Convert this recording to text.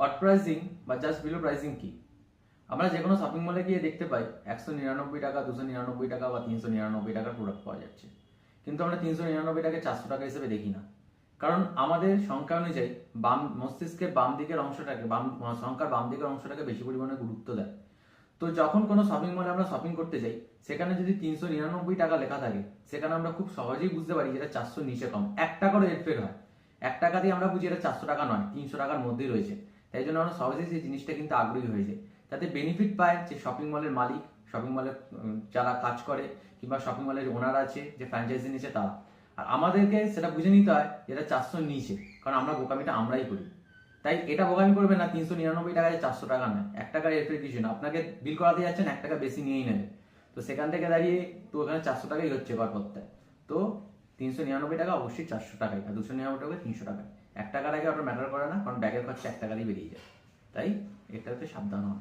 Odd pricing বা just below pricing কি? আমরা যে কোনো শপিং মলে গিয়ে দেখতে পাই 199 টাকা, 299 টাকা বা 399 টাকার প্রোডাক্ট পাওয়া যাচ্ছে, কিন্তু আমরা 399 টাকা 400 টাকা হিসেবে দেখি না। কারণ আমাদের সংখ্যা অনুযায়ী মস্তিষ্কের বাম দিকের অংশটাকে, সংখ্যার বাম দিকের অংশটাকে বেশি পরিমাণে গুরুত্ব দেয়। তো যখন কোনো শপিং মলে আমরা শপিং করতে যাই, সেখানে যদি 399 টাকা লেখা থাকে, সেখানে আমরা খুব সহজেই বুঝতে পারি যেটা 400 নিচে কম। 1 টাকারও হেরফের হয়, 1 টাকা দিয়ে আমরা বুঝি এটা 400 টাকা নয়, 300 টাকার মধ্যেই রয়েছে। তাই জন্য আমরা সহজেই সেই জিনিসটা কিন্তু আগ্রহী হয়ে যায়। তাতে বেনিফিট পায় যে শপিং মলের মালিক, শপিং মলে যারা কাজ করে, কিংবা শপিং মলের ওনার আছে, যে ফ্র্যাঞ্চাইজি নিচ্ছে তারা। আর আমাদেরকে সেটা বুঝে নিতে হয় যেটা 400 নিচে, কারণ আমরা বোকামিটা আমরাই করি। তাই এটা বোকামি করবে না 399 টাকায় 400 টাকা নয়, 1 টাকার এর কিছু না। আপনাকে বিল করাতে যাচ্ছেন 1 টাকা বেশি নিয়েই নেবে, তো সেখান থেকে দাঁড়িয়ে তো ওখানে 400 টাকাই হচ্ছে করতে। তো 399 টাকা অবশ্যই 400 টাকায়, আর 299 টাকা 300 টাকায়। 1 টাকার আগে ওটা ম্যাটার করে না, কারণ ব্যাগের খরচা 1 টাকারই বেরিয়ে যায়। তাই এটাতে সাবধান হন।